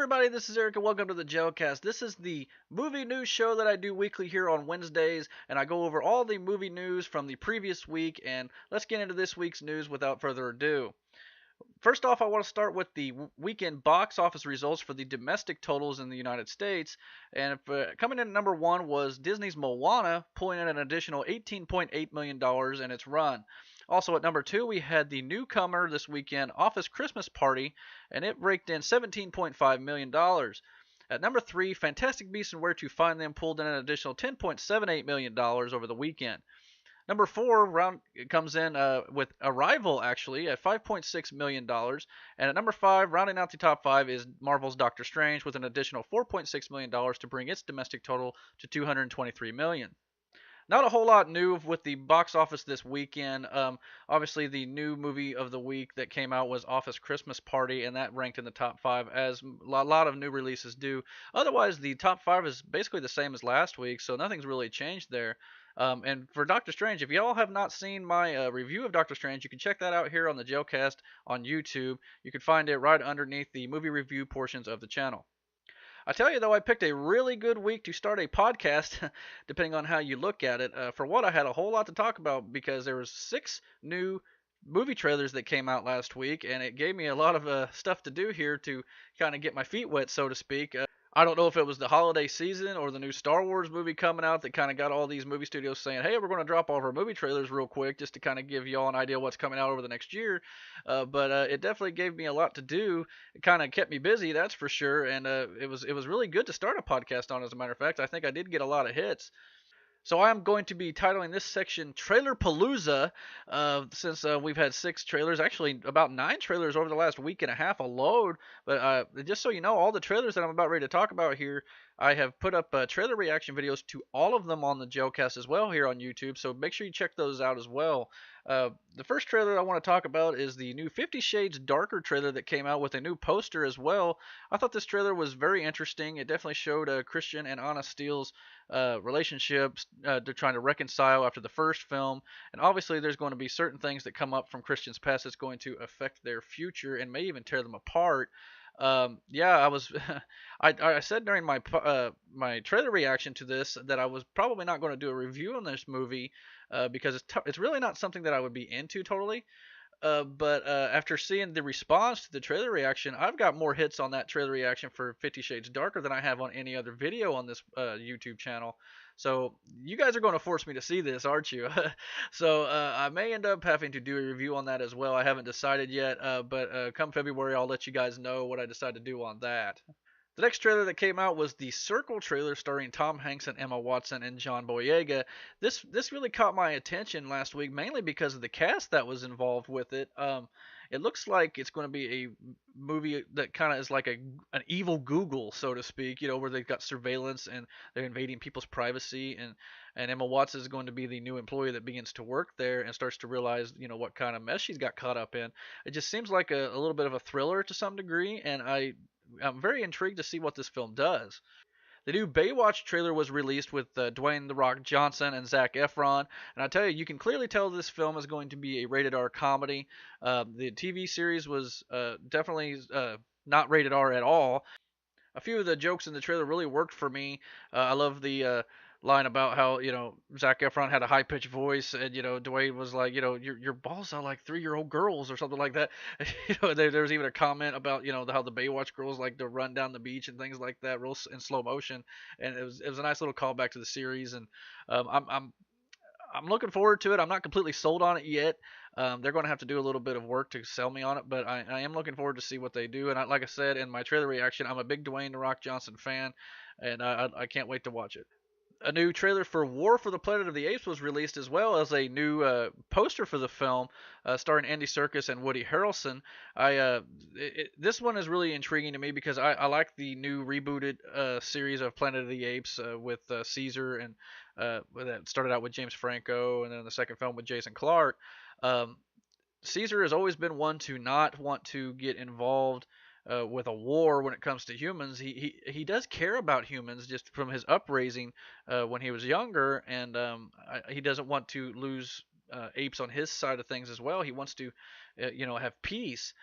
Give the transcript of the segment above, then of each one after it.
everybody, this is Eric and welcome to the Gelcast. This is the movie news show that I do weekly here on Wednesdays, and I go over all the movie news from the previous week, and let's get into this week's news without further ado. First off, I want to start with the weekend box office results for the domestic totals in the United States, and coming in at number one was Disney's Moana, pulling in an additional $18.8 million in its run. Also at number two, we had the newcomer this weekend, Office Christmas Party, and it raked in $17.5 million. At number three, Fantastic Beasts and Where to Find Them pulled in an additional $10.78 million over the weekend. Number four comes in with Arrival, actually, at $5.6 million. And at number five, rounding out the top five, is Marvel's Doctor Strange with an additional $4.6 million to bring its domestic total to $223 million. Not a whole lot new with the box office this weekend. Obviously, the new movie of the week that came out was Office Christmas Party, and that ranked in the top five, as a lot of new releases do. Otherwise, the top five is basically the same as last week, so nothing's really changed there. And for Doctor Strange, if y'all have not seen my review of Doctor Strange, you can check that out here on the Gelcast on YouTube. You can find it right underneath the movie review portions of the channel. I tell you though, I picked a really good week to start a podcast, depending on how you look at it. For what, I had a whole lot to talk about because there was 6 new movie trailers that came out last week, and it gave me a lot of stuff to do here to kind of get my feet wet, so to speak. I don't know if it was the holiday season or the new Star Wars movie coming out that kind of got all these movie studios saying, hey, we're going to drop all of our movie trailers real quick just to kind of give y'all an idea what's coming out over the next year. But it definitely gave me a lot to do. It kind of kept me busy, that's for sure. And it was really good to start a podcast on, as a matter of fact. I think I did get a lot of hits. So I'm going to be titling this section Trailer-palooza, since we've had 6 trailers, actually about 9 trailers over the last week and a half alone. But just so you know, all the trailers that I'm about ready to talk about here, I have put up trailer reaction videos to all of them on the Gelcast as well here on YouTube, so make sure you check those out as well. The first trailer I want to talk about is the new 50 Shades Darker trailer that came out with a new poster as well. I thought this trailer was very interesting. It definitely showed Christian and Anna Steele's relationships. They're trying to reconcile after the first film, and obviously there's going to be certain things that come up from Christian's past that's going to affect their future and may even tear them apart. Yeah, I was I said during my my trailer reaction to this that I was probably not going to do a review on this movie because it's really not something that I would be into totally. But after seeing the response to the trailer reaction, I've got more hits on that trailer reaction for 50 Shades Darker than I have on any other video on this YouTube channel. So you guys are going to force me to see this, aren't you? So I may end up having to do a review on that as well. I haven't decided yet, but come February, I'll let you guys know what I decide to do on that. The next trailer that came out was the Circle trailer starring Tom Hanks and Emma Watson and John Boyega. This really caught my attention last week, mainly because of the cast that was involved with it. It looks like it's going to be a movie that kind of is like an evil Google, so to speak, where they've got surveillance and they're invading people's privacy, and Emma Watson is going to be the new employee that begins to work there and starts to realize, what kind of mess she's got caught up in. It just seems like a little bit of a thriller to some degree, and I'm very intrigued to see what this film does. The new Baywatch trailer was released with Dwayne "The Rock" Johnson and Zac Efron, and I tell you can clearly tell this film is going to be a rated R comedy. The TV series was definitely not rated R at all. A few of the jokes in the trailer really worked for me. I love the line about how Zac Efron had a high pitched voice, and Dwayne was like, your balls sound like 3-year-old girls or something like that. There was even a comment about how the Baywatch girls like to run down the beach and things like that, real in slow motion, and it was a nice little callback to the series, and I'm looking forward to it. I'm not completely sold on it yet. They're going to have to do a little bit of work to sell me on it, but I am looking forward to see what they do. And like I said in my trailer reaction, I'm a big Dwayne "The Rock" Johnson fan, and I can't wait to watch it. A new trailer for War for the Planet of the Apes was released, as well as a new poster for the film starring Andy Serkis and Woody Harrelson. This one is really intriguing to me because I like the new rebooted series of Planet of the Apes with Caesar, and that started out with James Franco, and then the second film with Jason Clarke. Caesar has always been one to not want to get involved with a war when it comes to humans. He does care about humans just from his upraising when he was younger, and he doesn't want to lose apes on his side of things as well. He wants to have peace.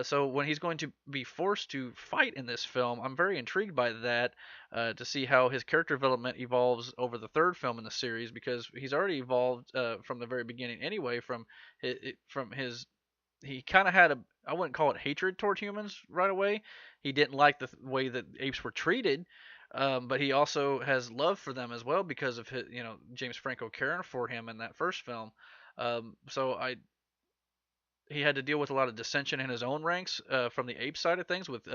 So when he's going to be forced to fight in this film, I'm very intrigued by that, to see how his character development evolves over the third film in the series, because he's already evolved from the very beginning anyway. From his he kind of had a, I wouldn't call it hatred toward humans right away. He didn't like the way that apes were treated, but he also has love for them as well because of his, James Franco caring for him in that first film. So he had to deal with a lot of dissension in his own ranks from the ape side of things with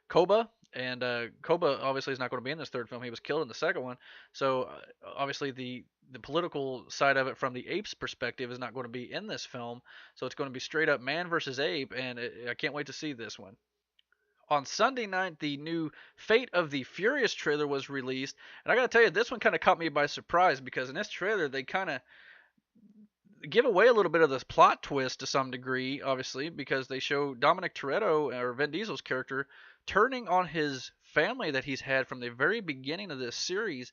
Koba, and Koba obviously is not going to be in this third film. He was killed in the second one, so obviously the political side of it from the apes' perspective is not going to be in this film. So it's going to be straight up man versus ape, and I can't wait to see this one. On Sunday night, the new Fate of the Furious trailer was released, and I got to tell you, this one kind of caught me by surprise because in this trailer they kind of give away a little bit of this plot twist to some degree, obviously, because they show Dominic Toretto, or Vin Diesel's character, turning on his family that he's had from the very beginning of this series.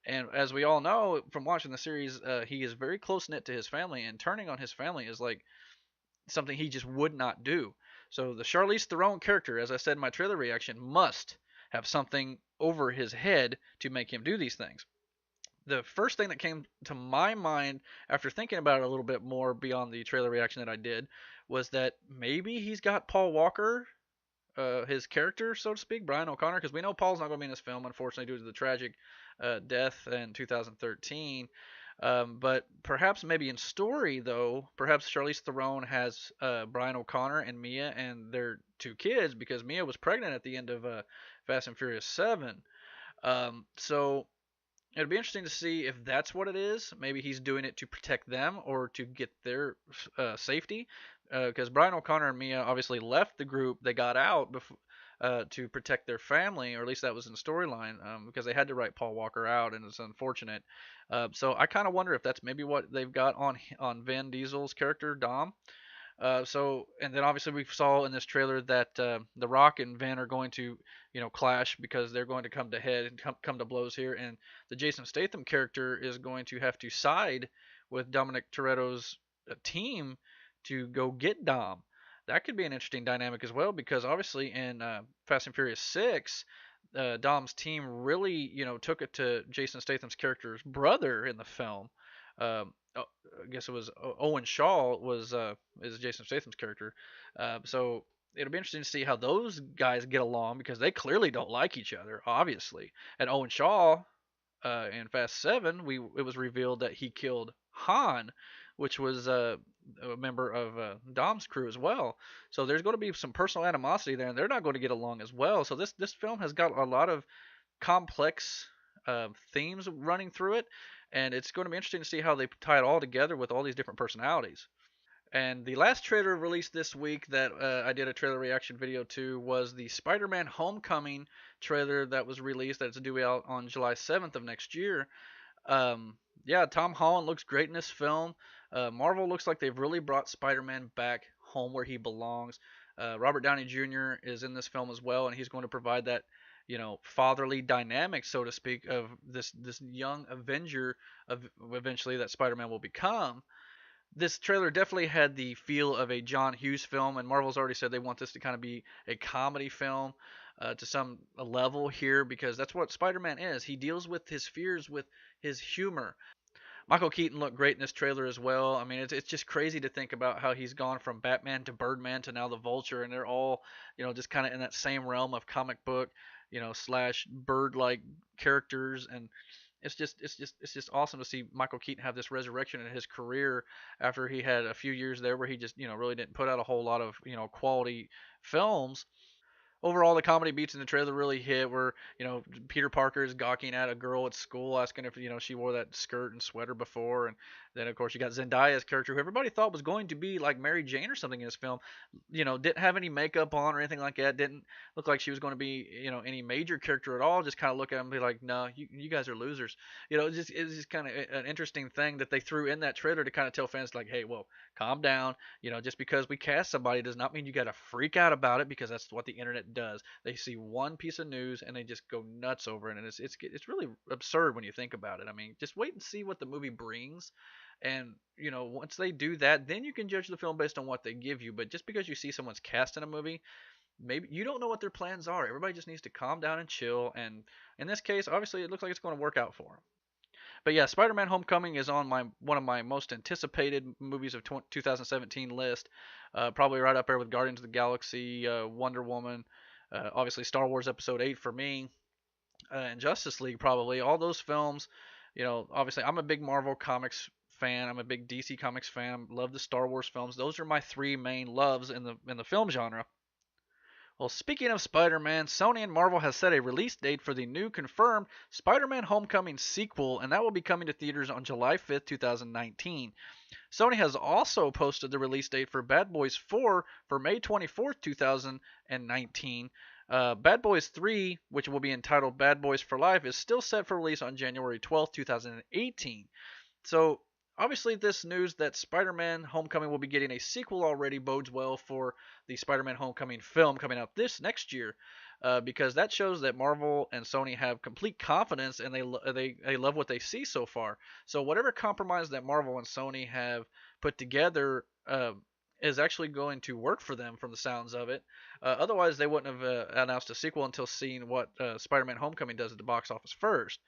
And as we all know from watching the series, he is very close knit to his family, and turning on his family is like something he just would not do. So the Charlize Theron character, as I said in my trailer reaction, must have something over his head to make him do these things. The first thing that came to my mind after thinking about it a little bit more beyond the trailer reaction that I did was that maybe he's got Paul Walker, his character, so to speak, Brian O'Connor, because we know Paul's not going to be in this film, unfortunately, due to the tragic death in 2013. But perhaps maybe in story, though, perhaps Charlize Theron has Brian O'Connor and Mia and their two kids, because Mia was pregnant at the end of Fast and Furious 7. So it'd be interesting to see if that's what it is. Maybe he's doing it to protect them or to get their safety. Because Brian O'Connor and Mia obviously left the group. They got out before, to protect their family, or at least that was in the storyline, because they had to write Paul Walker out, and it's unfortunate. So I kind of wonder if that's maybe what they've got on Vin Diesel's character Dom. And then obviously we saw in this trailer that The Rock and Vin are going to, clash because they're going to come to head and come to blows here, and the Jason Statham character is going to have to side with Dominic Toretto's team to go get Dom. That could be an interesting dynamic as well because obviously in Fast and Furious 6, Dom's team really, took it to Jason Statham's character's brother in the film. I guess it was Owen Shaw was is Jason Statham's character. So it'll be interesting to see how those guys get along because they clearly don't like each other, obviously. And Owen Shaw, in Fast 7, it was revealed that he killed Han, which was a member of Dom's crew as well. So there's going to be some personal animosity there, and they're not going to get along as well. So this film has got a lot of complex themes running through it, and it's going to be interesting to see how they tie it all together with all these different personalities. And the last trailer released this week that I did a trailer reaction video to was the Spider-Man Homecoming trailer that was released. That's due out on July 7th of next year. Yeah, Tom Holland looks great in this film. Marvel looks like they've really brought Spider-Man back home where he belongs. Robert Downey Jr. is in this film as well, and he's going to provide that, fatherly dynamic, so to speak, of this young Avenger of eventually that Spider-Man will become. This trailer definitely had the feel of a John Hughes film, and Marvel's already said they want this to kind of be a comedy film to some level here because that's what Spider-Man is. He deals with his fears with his humor. Michael Keaton looked great in this trailer as well. I mean, it's just crazy to think about how he's gone from Batman to Birdman to now the Vulture, and they're all, just kind of in that same realm of comic book, slash bird-like characters, and it's just awesome to see Michael Keaton have this resurrection in his career after he had a few years there where he just, really didn't put out a whole lot of, quality films. Overall, the comedy beats in the trailer really hit where, Peter Parker is gawking at a girl at school asking if, she wore that skirt and sweater before. And then, of course, you got Zendaya's character, who everybody thought was going to be like Mary Jane or something in this film. Didn't have any makeup on or anything like that. Didn't look like she was going to be, any major character at all. Just kind of look at him and be like, no, you guys are losers. It's just kind of an interesting thing that they threw in that trailer to kind of tell fans, like, hey, well, calm down. Just because we cast somebody does not mean you got to freak out about it because that's what the internet does. They see one piece of news and they just go nuts over it, and it's really absurd when you think about it. I mean, just wait and see what the movie brings. And once they do that, then you can judge the film based on what they give you. But just because you see someone's cast in a movie, maybe you don't know what their plans are. Everybody just needs to calm down and chill. And in this case, obviously, it looks like it's going to work out for them. But yeah, Spider-Man: Homecoming is on my one of my most anticipated movies of 2017 list. Probably right up there with Guardians of the Galaxy, Wonder Woman, obviously Star Wars Episode 8 for me, and Justice League probably. All those films, obviously I'm a big Marvel Comics fan. I'm a big DC Comics fan. Love the Star Wars films. Those are my three main loves in the film genre. Well, speaking of Spider-Man, Sony and Marvel has set a release date for the new confirmed Spider-Man Homecoming sequel, and that will be coming to theaters on July 5th, 2019. Sony has also posted the release date for Bad Boys 4 for May 24th, 2019. Bad Boys 3, which will be entitled Bad Boys for Life, is still set for release on January 12th, 2018. So obviously, this news that Spider-Man: Homecoming will be getting a sequel already bodes well for the Spider-Man: Homecoming film coming out this next year, because that shows that Marvel and Sony have complete confidence and they love what they see so far. So whatever compromise that Marvel and Sony have put together. Is actually going to work for them from the sounds of it. Otherwise, they wouldn't have announced a sequel until seeing what Spider-Man: Homecoming does at the box office first.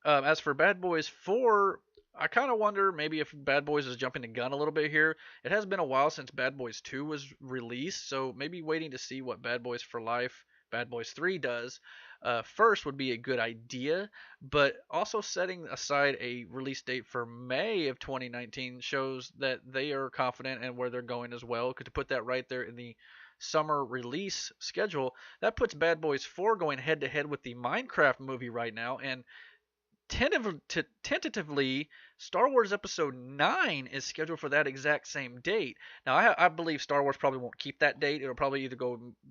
As for Bad Boys 4, I kind of wonder maybe if Bad Boys is jumping the gun a little bit here. It has been a while since Bad Boys 2 was released, so maybe waiting to see what Bad Boys for Life, Bad Boys 3 does first would be a good idea, but also setting aside a release date for May of 2019 shows that they are confident in where they're going as well. To put that right there in the summer release schedule, that puts Bad Boys 4 going head to head with the Minecraft movie right now, and tentatively, Star Wars Episode 9 is scheduled for that exact same date. Now, I believe Star Wars probably won't keep that date. It'll probably either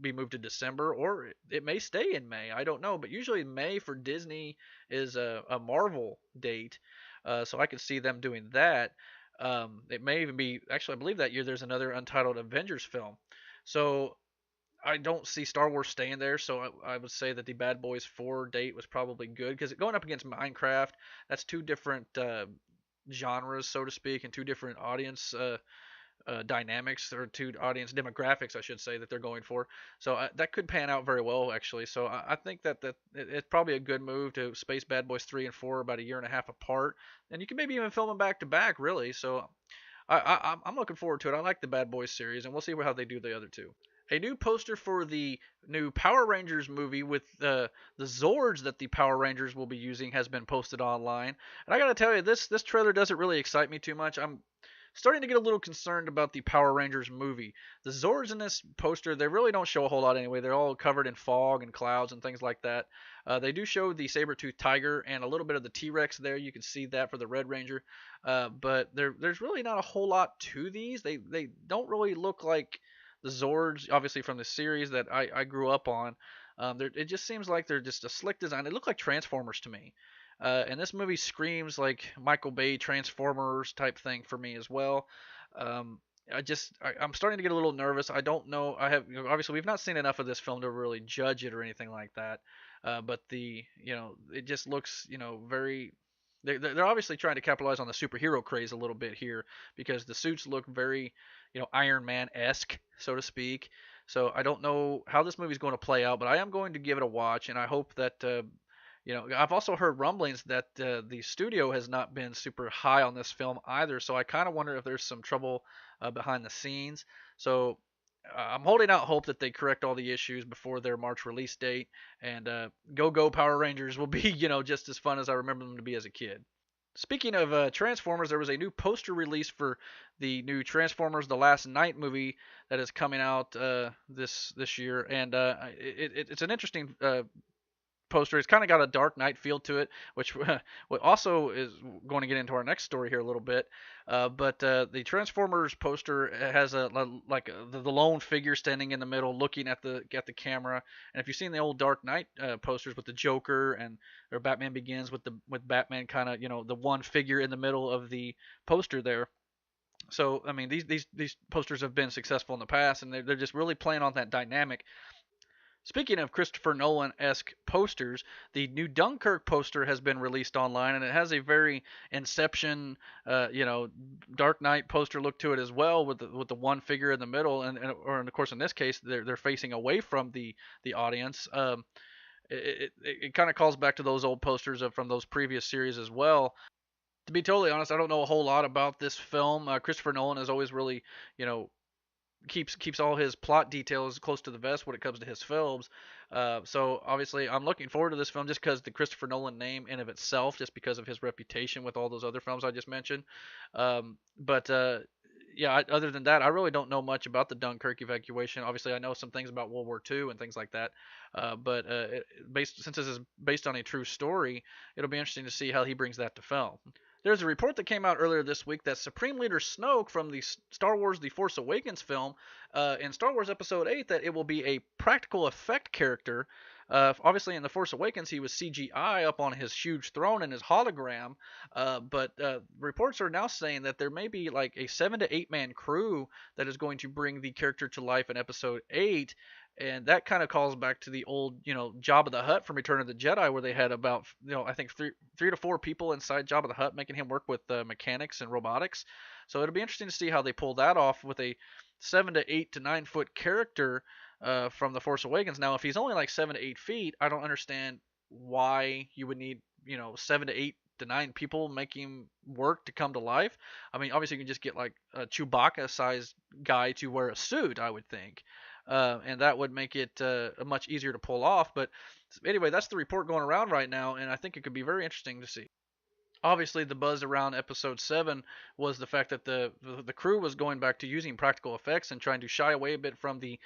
be moved to December or it may stay in May. I don't know. But usually May for Disney is a Marvel date. So I could see them doing that. It may even be, actually, I believe that year there's another untitled Avengers film. So I don't see Star Wars staying there, so I would say that the Bad Boys 4 date was probably good because going up against Minecraft, that's two different genres, so to speak, and two different audience dynamics or two audience demographics, I should say, that they're going for. So that could pan out very well, actually. So I think that it's probably a good move to space Bad Boys 3 and 4 about a year and a half apart, and you can maybe even film them back to back, really. So I'm looking forward to it. I like the Bad Boys series, and we'll see how they do the other two. A new poster for the new Power Rangers movie with the Zords that the Power Rangers will be using has been posted online. And I gotta tell you, this trailer doesn't really excite me too much. I'm starting to get a little concerned about the Power Rangers movie. The Zords in this poster, they really don't show a whole lot anyway. They're all covered in fog and clouds and things like that. They do show the saber-toothed tiger and a little bit of the T-Rex there. You can see that for the Red Ranger. But there's really not a whole lot to these. They don't really look like the Zords, obviously from the series that I grew up on. It just seems like they're just a slick design. They look like Transformers to me. And this movie screams like Michael Bay Transformers type thing for me as well. I'm starting to get a little nervous. I don't know. Obviously we've not seen enough of this film to really judge it or anything like that. But it just looks very. They're obviously trying to capitalize on the superhero craze a little bit here because the suits look very, Iron Man-esque, so to speak. So I don't know how this movie's going to play out, but I am going to give it a watch, and I hope that I've also heard rumblings that the studio has not been super high on this film either, so I kind of wonder if there's some trouble behind the scenes. So I'm holding out hope that they correct all the issues before their March release date, and Go Power Rangers will be, just as fun as I remember them to be as a kid. Speaking of Transformers, there was a new poster release for the new Transformers: The Last Night movie that is coming out this year, and it's an interesting poster. It's kind of got a Dark Knight feel to it, which also is going to get into our next story here a little bit. But the Transformers poster has the lone figure standing in the middle, looking at the camera. And if you've seen the old Dark Knight posters with the Joker or Batman Begins with Batman kind of the one figure in the middle of the poster there. So I mean these posters have been successful in the past, and they're just really playing on that dynamic. Speaking of Christopher Nolan-esque posters, the new Dunkirk poster has been released online, and it has a very Inception, Dark Knight poster look to it as well, with the one figure in the middle, or of course in this case they're facing away from the audience. It kind of calls back to those old posters from those previous series as well. To be totally honest, I don't know a whole lot about this film. Christopher Nolan has always really, you know, keeps all his plot details close to the vest when it comes to his films. So obviously, I'm looking forward to this film just because the Christopher Nolan name in of itself, just because of his reputation with all those other films I just mentioned. But yeah, other than that, I really don't know much about the Dunkirk evacuation. Obviously, I know some things about World War II and things like that. But since this is based on a true story, it'll be interesting to see how he brings that to film. There's a report that came out earlier this week that Supreme Leader Snoke from the Star Wars The Force Awakens film in Star Wars Episode 8 that it will be a practical effect character. Obviously, in The Force Awakens, he was CGI up on his huge throne and his hologram. But reports are now saying that there may be like a 7 to 8 man crew that is going to bring the character to life in Episode 8, and that kind of calls back to the old, Jabba the Hutt from Return of the Jedi, where they had about, I think three to four people inside Jabba the Hutt making him work with mechanics and robotics. So it'll be interesting to see how they pull that off with a 7 to 8 to 9 foot character from The Force Awakens. Now, if he's only like 7 to 8 feet, I don't understand why you would need, 7 to 8 to 9 people making work to come to life. I mean, obviously you can just get like a Chewbacca-sized guy to wear a suit, I would think, and that would make it much easier to pull off. But anyway, that's the report going around right now, and I think it could be very interesting to see. Obviously, the buzz around Episode 7 was the fact that the crew was going back to using practical effects and trying to shy away a bit from the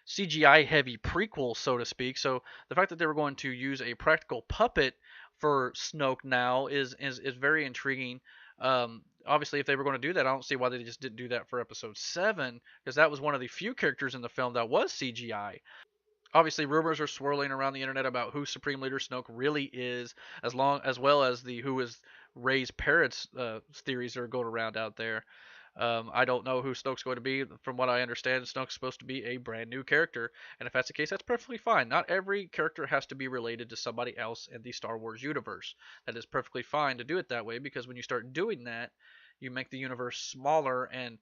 CGI heavy prequel, so to speak. So the fact that they were going to use a practical puppet for Snoke now is very intriguing. Obviously, if they were going to do that, I don't see why they just didn't do that for Episode 7, because that was one of the few characters in the film that was CGI. Obviously, rumors are swirling around the internet about who Supreme Leader Snoke really is, as well as the who is Rey's parents theories are going around out there. I don't know who Snoke's going to be. From what I understand, Snoke's supposed to be a brand new character, and if that's the case, that's perfectly fine. Not every character has to be related to somebody else in the Star Wars universe. That is perfectly fine to do it that way, because when you start doing that, you make the universe smaller, and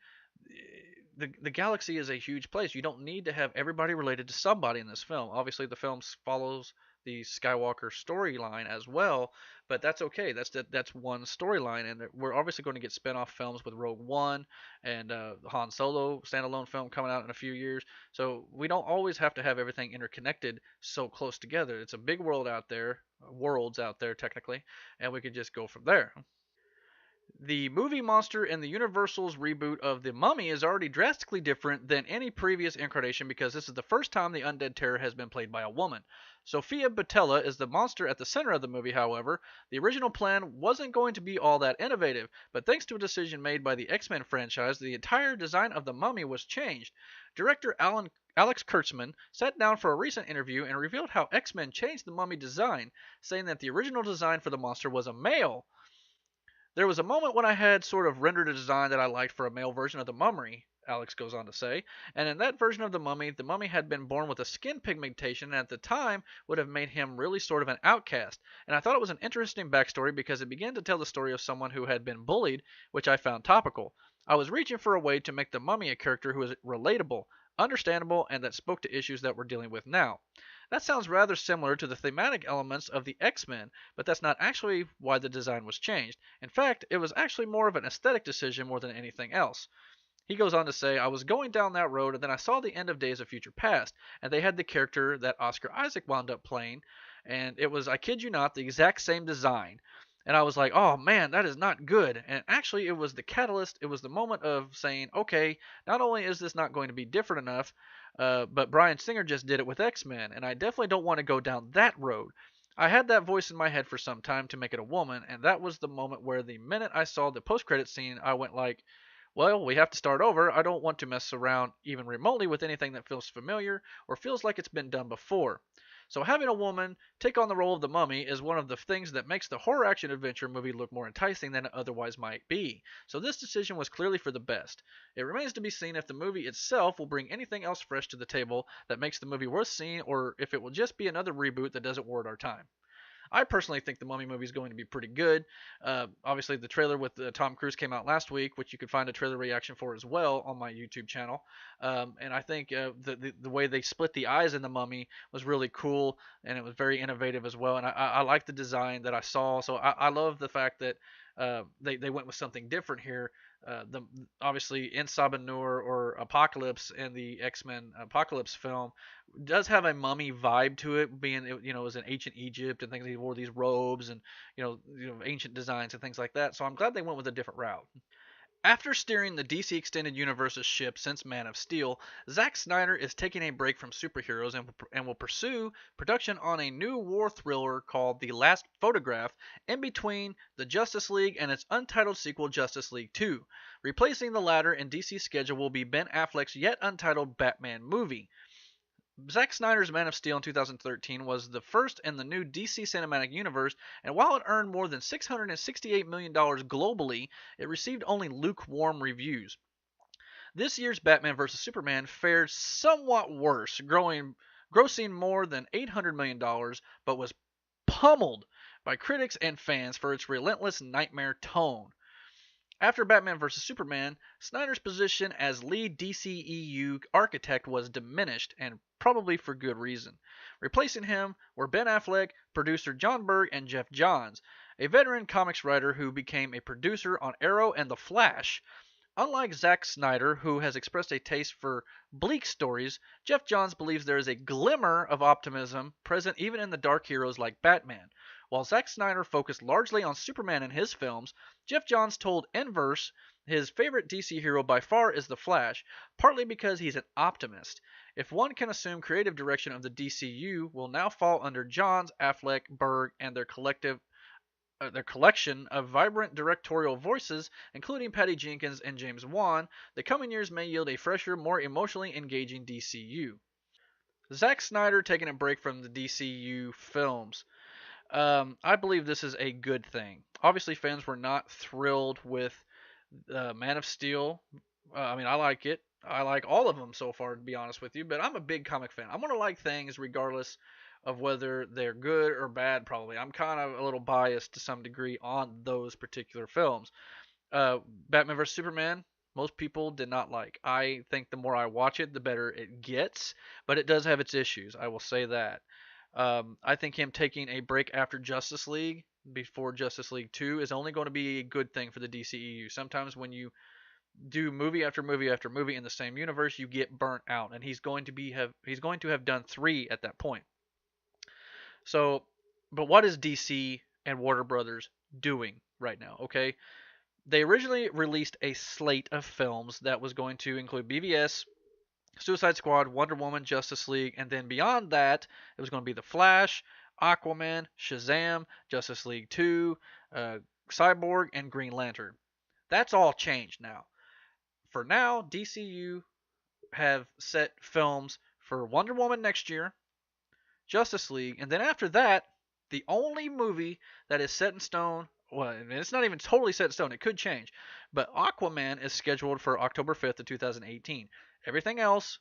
the galaxy is a huge place. You don't need to have everybody related to somebody in this film. Obviously, the film follows the Skywalker storyline as well, but that's okay. That's one storyline, and we're obviously going to get spin-off films with Rogue One and Han Solo standalone film coming out in a few years. So we don't always have to have everything interconnected so close together. It's a big world out there, worlds out there technically, and we could just go from there. The movie monster in the Universal's reboot of The Mummy is already drastically different than any previous incarnation, because this is the first time the undead terror has been played by a woman. Sophia Butella is the monster at the center of the movie. However, the original plan wasn't going to be all that innovative, but thanks to a decision made by the X-Men franchise, the entire design of the Mummy was changed. Director Alex Kurtzman sat down for a recent interview and revealed how X-Men changed the Mummy design, saying that the original design for the monster was a male. There was a moment when I had sort of rendered a design that I liked for a male version of the mummy, Alex goes on to say, and in that version of the mummy had been born with a skin pigmentation and at the time would have made him really sort of an outcast. And I thought it was an interesting backstory because it began to tell the story of someone who had been bullied, which I found topical. I was reaching for a way to make the mummy a character who was relatable, understandable, and that spoke to issues that we're dealing with now. That sounds rather similar to the thematic elements of the X-Men, but that's not actually why the design was changed. In fact, it was actually more of an aesthetic decision more than anything else. He goes on to say, I was going down that road and then I saw the end of Days of Future Past, and they had the character that Oscar Isaac wound up playing, and it was, I kid you not, the exact same design. And I was like, oh man, that is not good. And actually, it was the catalyst. It was the moment of saying, okay, not only is this not going to be different enough, but Bryan Singer just did it with X-Men, and I definitely don't want to go down that road. I had that voice in my head for some time to make it a woman, and that was the moment where the minute I saw the post-credit scene, I went like, well, we have to start over. I don't want to mess around even remotely with anything that feels familiar or feels like it's been done before. So having a woman take on the role of the mummy is one of the things that makes the horror action adventure movie look more enticing than it otherwise might be. So this decision was clearly for the best. It remains to be seen if the movie itself will bring anything else fresh to the table that makes the movie worth seeing, or if it will just be another reboot that doesn't warrant our time. I personally think the Mummy movie is going to be pretty good. Obviously, the trailer with Tom Cruise came out last week, which you can find a trailer reaction for as well on my YouTube channel. And I think the way they split the eyes in the Mummy was really cool, and it was very innovative as well. And I like the design that I saw. So I love the fact that they went with something different here. The obviously in Sabanur or Apocalypse in the X-Men Apocalypse film does have a mummy vibe to it, being it was in ancient Egypt and things. He wore these robes and ancient designs and things like that. So I'm glad they went with a different route. After steering the DC Extended Universe's ship since Man of Steel, Zack Snyder is taking a break from superheroes and will pursue production on a new war thriller called The Last Photograph in between the Justice League and its untitled sequel Justice League 2. Replacing the latter in DC's schedule will be Ben Affleck's yet untitled Batman movie. Zack Snyder's Man of Steel in 2013 was the first in the new DC Cinematic Universe, and while it earned more than $668 million globally, it received only lukewarm reviews. This year's Batman vs. Superman fared somewhat worse, grossing more than $800 million, but was pummeled by critics and fans for its relentless nightmare tone. After Batman vs. Superman, Snyder's position as lead DCEU architect was diminished, and probably for good reason. Replacing him were Ben Affleck, producer John Berg, and Jeff Johns, a veteran comics writer who became a producer on Arrow and The Flash. Unlike Zack Snyder, who has expressed a taste for bleak stories, Jeff Johns believes there is a glimmer of optimism present even in the dark heroes like Batman. While Zack Snyder focused largely on Superman in his films, Jeff Johns told Inverse his favorite DC hero by far is the Flash, partly because he's an optimist. If one can assume creative direction of the DCU will now fall under Johns, Affleck, Berg, and their collection of vibrant directorial voices, including Patty Jenkins and James Wan, the coming years may yield a fresher, more emotionally engaging DCU. Zack Snyder taking a break from the DCU films. I believe this is a good thing. Obviously, fans were not thrilled with Man of Steel. I like it. I like all of them so far, to be honest with you, but I'm a big comic fan. I'm going to like things regardless of whether they're good or bad, probably. I'm kind of a little biased to some degree on those particular films. Batman vs. Superman, most people did not like. I think the more I watch it, the better it gets, but it does have its issues. I will say that. I think him taking a break after Justice League, before Justice League 2, is only going to be a good thing for the DCEU. Sometimes when you do movie after movie after movie in the same universe, you get burnt out, and he's going to have done 3 at that point. So, but what is DC and Warner Brothers doing right now? Okay, they originally released a slate of films that was going to include BVS, Suicide Squad, Wonder Woman, Justice League, and then beyond that, it was going to be The Flash, Aquaman, Shazam, Justice League 2, Cyborg, and Green Lantern. That's all changed now. For now, DCU have set films for Wonder Woman next year, Justice League, and then after that, the only movie that is set in stone, well, it's not even totally set in stone, it could change, but Aquaman is scheduled for October 5th of 2018. Everything else,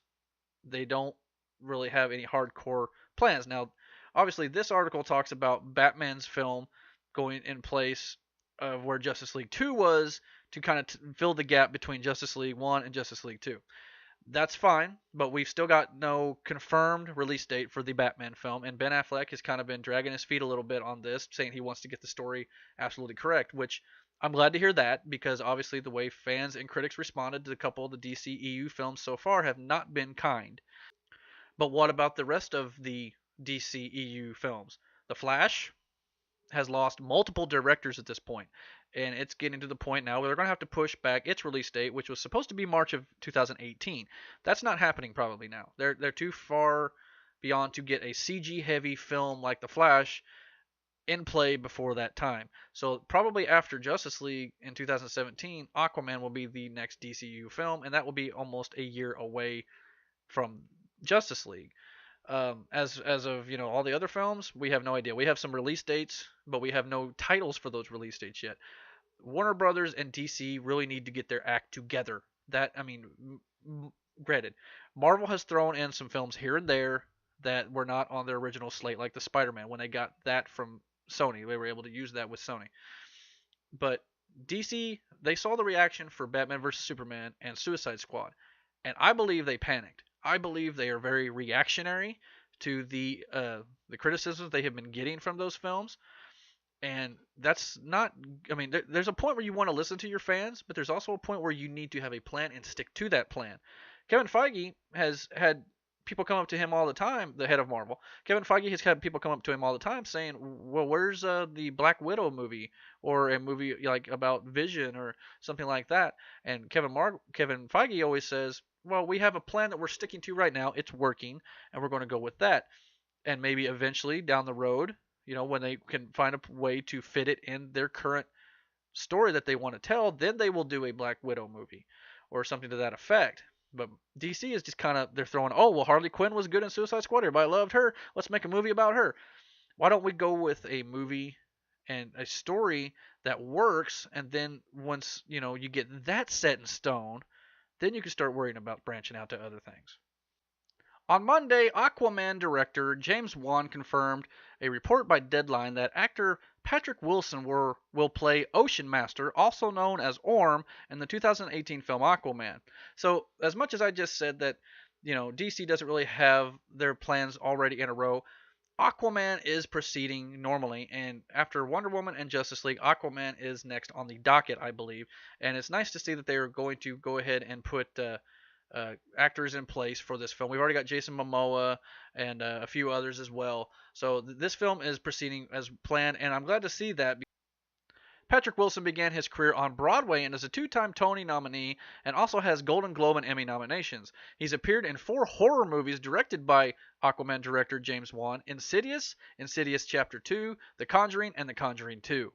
they don't really have any hardcore plans. Now, obviously, this article talks about Batman's film going in place of where Justice League 2 was to kind of fill the gap between Justice League 1 and Justice League 2. That's fine, but we've still got no confirmed release date for the Batman film, and Ben Affleck has kind of been dragging his feet a little bit on this, saying he wants to get the story absolutely correct, which I'm glad to hear that, because obviously the way fans and critics responded to a couple of the DCEU films so far have not been kind. But what about the rest of the DCEU films? The Flash has lost multiple directors at this point, and it's getting to the point now where they're going to have to push back its release date, which was supposed to be March of 2018. That's not happening probably now. They're too far beyond to get a CG heavy film like The Flash in play before that time. So probably after Justice League in 2017, Aquaman will be the next DCU film, and that will be almost a year away from Justice League. As of all the other films, we have no idea. We have some release dates, but we have no titles for those release dates yet. Warner Brothers and DC really need to get their act together. That I mean, granted, Marvel has thrown in some films here and there that were not on their original slate, like the Spider-Man. When they got that from Sony, they were able to use that with Sony. But DC, they saw the reaction for Batman vs Superman and Suicide Squad, and I believe they panicked. I believe they are very reactionary to the criticisms they have been getting from those films, and that's not. I mean, there's a point where you want to listen to your fans, but there's also a point where you need to have a plan and stick to that plan. Kevin Feige has had people come up to him all the time, the head of Marvel. Kevin Feige has had people come up to him all the time saying, "Well, where's the Black Widow movie or a movie like about Vision or something like that?" And Kevin Feige always says, "Well, we have a plan that we're sticking to right now. It's working, and we're going to go with that." And maybe eventually down the road, when they can find a way to fit it in their current story that they want to tell, then they will do a Black Widow movie or something to that effect. But DC is just kind of, they're throwing, oh, well, Harley Quinn was good in Suicide Squad. Everybody loved her. Let's make a movie about her. Why don't we go with a movie and a story that works, and then once you get that set in stone, then you can start worrying about branching out to other things. On Monday, Aquaman director James Wan confirmed a report by Deadline that actor Patrick Wilson will play Ocean Master, also known as Orm, in the 2018 film Aquaman. So, as much as I just said that, DC doesn't really have their plans already in a row, Aquaman is proceeding normally, and after Wonder Woman and Justice League, Aquaman is next on the docket, I believe. And it's nice to see that they are going to go ahead and put actors in place for this film. We've already got Jason Momoa and a few others as well. So this film is proceeding as planned, and I'm glad to see that. Patrick Wilson began his career on Broadway and is a two-time Tony nominee and also has Golden Globe and Emmy nominations. He's appeared in 4 horror movies directed by Aquaman director James Wan: Insidious, Insidious Chapter 2, The Conjuring, and The Conjuring 2.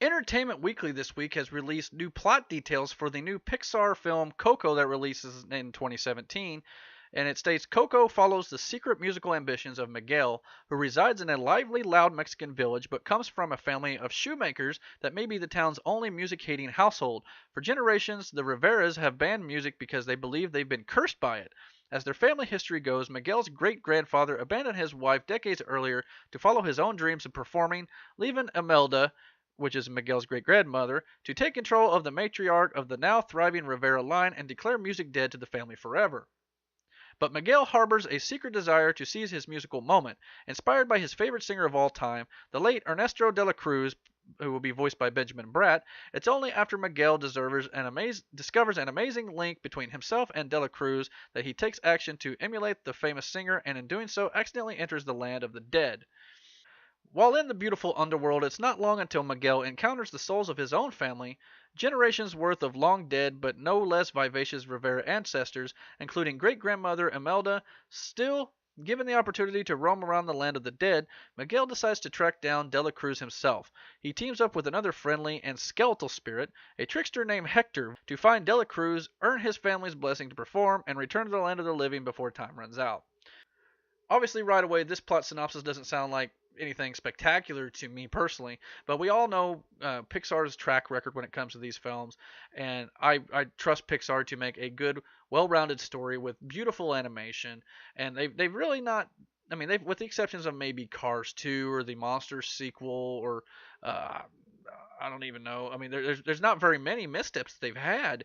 Entertainment Weekly this week has released new plot details for the new Pixar film Coco that releases in 2017. And it states Coco follows the secret musical ambitions of Miguel, who resides in a lively, loud Mexican village but comes from a family of shoemakers that may be the town's only music hating household. For generations, the Riveras have banned music because they believe they've been cursed by it. As their family history goes, Miguel's great grandfather abandoned his wife decades earlier to follow his own dreams of performing, leaving Imelda, which is Miguel's great grandmother, to take control of the matriarch of the now thriving Rivera line and declare music dead to the family forever. But Miguel harbors a secret desire to seize his musical moment. Inspired by his favorite singer of all time, the late Ernesto de la Cruz, who will be voiced by Benjamin Bratt, it's only after Miguel discovers an amazing link between himself and de la Cruz that he takes action to emulate the famous singer, and in doing so accidentally enters the land of the dead. While in the beautiful underworld, it's not long until Miguel encounters the souls of his own family, generations worth of long dead but no less vivacious Rivera ancestors, including great-grandmother Imelda. Still, given the opportunity to roam around the land of the dead, Miguel decides to track down De La Cruz himself. He teams up with another friendly and skeletal spirit, a trickster named Hector, to find De La Cruz, earn his family's blessing to perform, and return to the land of the living before time runs out. Obviously, right away, this plot synopsis doesn't sound like anything spectacular to me personally, but we all know Pixar's track record when it comes to these films, and I trust Pixar to make a good, well-rounded story with beautiful animation, and they've really not. I mean, they've, with the exceptions of maybe Cars 2 or the Monsters sequel, or uh, I don't even know. I mean, there's not very many missteps they've had,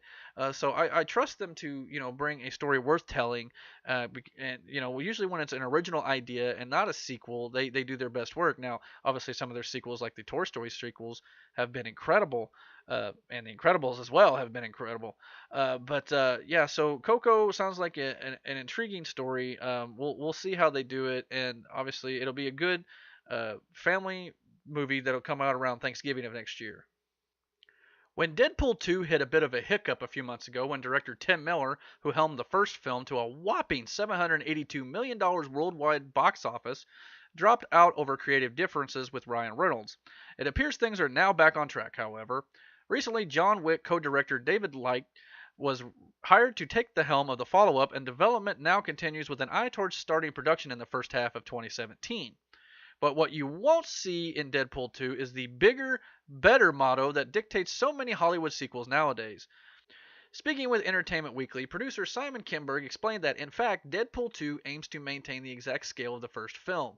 so I trust them to bring a story worth telling. And usually when it's an original idea and not a sequel, they do their best work. Now, obviously, some of their sequels, like the Toy Story sequels, have been incredible, and the Incredibles as well have been incredible. But yeah, so Coco sounds like an intriguing story. We'll see how they do it, and obviously it'll be a good family movie that'll come out around Thanksgiving of next year. When Deadpool 2 hit a bit of a hiccup a few months ago when director Tim Miller, who helmed the first film to a whopping $782 million worldwide box office, dropped out over creative differences with Ryan Reynolds. It appears things are now back on track, however. Recently, John Wick co-director David Leitch was hired to take the helm of the follow-up, and development now continues with an eye towards starting production in the first half of 2017. But what you won't see in Deadpool 2 is the bigger, better motto that dictates so many Hollywood sequels nowadays. Speaking with Entertainment Weekly, producer Simon Kinberg explained that, in fact, Deadpool 2 aims to maintain the exact scale of the first film.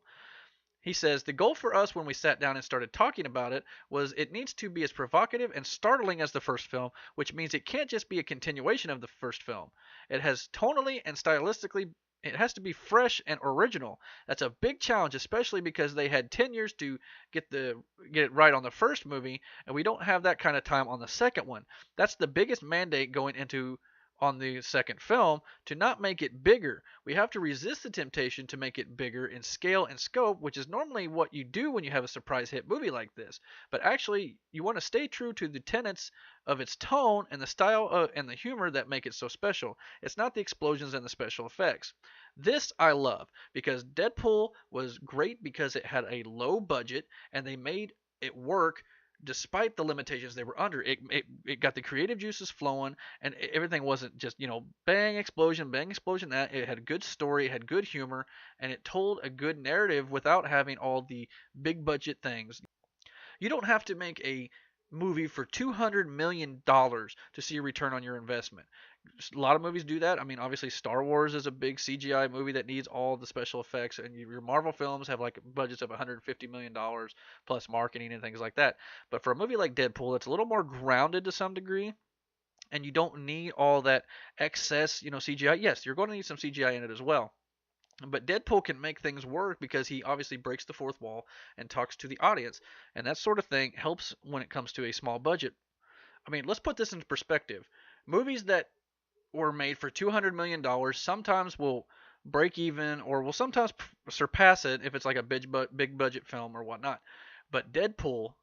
He says, the goal for us when we sat down and started talking about it was it needs to be as provocative and startling as the first film, which means it can't just be a continuation of the first film. It has tonally and stylistically, it has to be fresh and original. That's a big challenge, especially because they had 10 years to get it right on the first movie, and we don't have that kind of time on the second one. That's the biggest mandate going into on the second film, to not make it bigger. We have to resist the temptation to make it bigger in scale and scope, which is normally what you do when you have a surprise hit movie like this. But actually, you want to stay true to the tenets of its tone and the style and the humor that make it so special. It's not the explosions and the special effects. This I love because Deadpool was great because it had a low budget and they made it work despite the limitations they were under. It got the creative juices flowing, and everything wasn't just, bang explosion, that. It had a good story, it had good humor, and it told a good narrative without having all the big budget things. You don't have to make a movie for $200 million to see a return on your investment. A lot of movies do that. I mean, obviously Star Wars is a big CGI movie that needs all the special effects, and your Marvel films have like budgets of $150 million plus marketing and things like that. But for a movie like Deadpool, it's a little more grounded to some degree, and you don't need all that excess, CGI. Yes, you're going to need some CGI in it as well. But Deadpool can make things work because he obviously breaks the fourth wall and talks to the audience. And that sort of thing helps when it comes to a small budget. I mean, let's put this into perspective. Movies that were made for $200 million sometimes will break even or will sometimes surpass it if it's like a big budget film or whatnot. But Deadpool,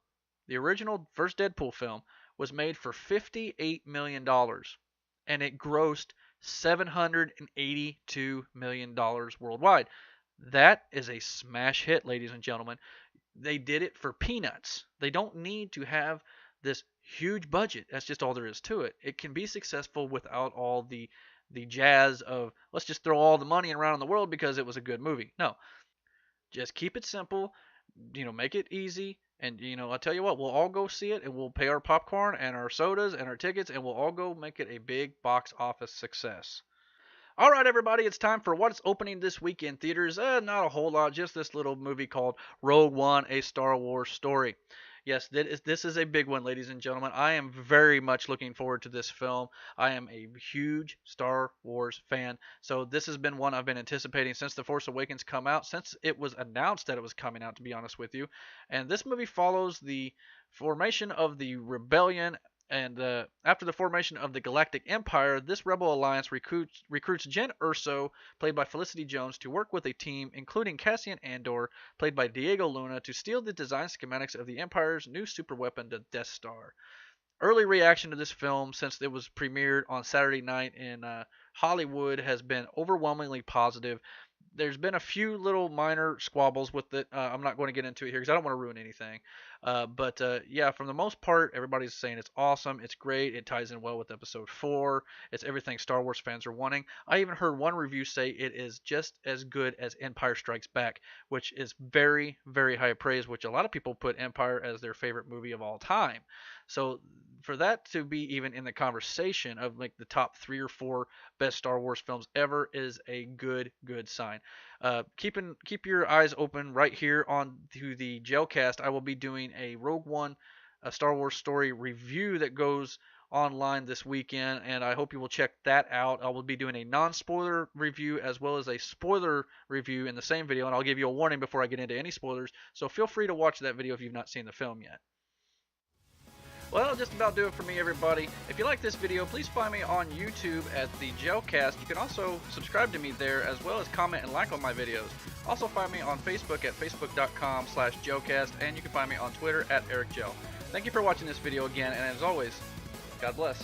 the original first Deadpool film, was made for $58 million. And it grossed $782 million worldwide. That is a smash hit, ladies and gentlemen. They did it for peanuts. They don't need to have this huge budget. That's just all there is to it. It can be successful without all the jazz of let's just throw all the money around in the world because it was a good movie. No. Just keep it simple, make it easy, and I'll tell you what, we'll all go see it and we'll pay our popcorn and our sodas and our tickets and we'll all go make it a big box office success. All right, everybody, it's time for what's opening this week in theaters. Not a whole lot, just this little movie called Rogue One, A Star Wars Story. Yes, this is a big one, ladies and gentlemen. I am very much looking forward to this film. I am a huge Star Wars fan, so this has been one I've been anticipating since The Force Awakens come out, since it was announced that it was coming out, to be honest with you. And this movie follows the formation of the rebellion. And after the formation of the Galactic Empire, this rebel alliance recruits Jyn Erso, played by Felicity Jones, to work with a team including Cassian Andor, played by Diego Luna, to steal the design schematics of the Empire's new superweapon, the Death Star. Early reaction to this film since it was premiered on Saturday night in Hollywood has been overwhelmingly positive. There's been a few little minor squabbles with it. I'm not going to get into it here because I don't want to ruin anything. But yeah, for the most part, everybody's saying it's awesome, it's great, it ties in well with Episode 4, it's everything Star Wars fans are wanting. I even heard one review say it is just as good as Empire Strikes Back, which is very, very high praise, which a lot of people put Empire as their favorite movie of all time. So for that to be even in the conversation of like the top 3 or 4 best Star Wars films ever is a good sign. Keep your eyes open right here on to the Gelcast. I will be doing a Rogue One, a Star Wars Story review that goes online this weekend, and I hope you will check that out. I will be doing a non-spoiler review as well as a spoiler review in the same video, and I'll give you a warning before I get into any spoilers, so feel free to watch that video if you've not seen the film yet. Well, that'll just about do it for me, everybody. If you like this video, please find me on YouTube at the Gelcast. You can also subscribe to me there, as well as comment and like on my videos. Also find me on Facebook at facebook.com/Gelcast, and you can find me on Twitter at EricGel. Thank you for watching this video again, and as always, God bless.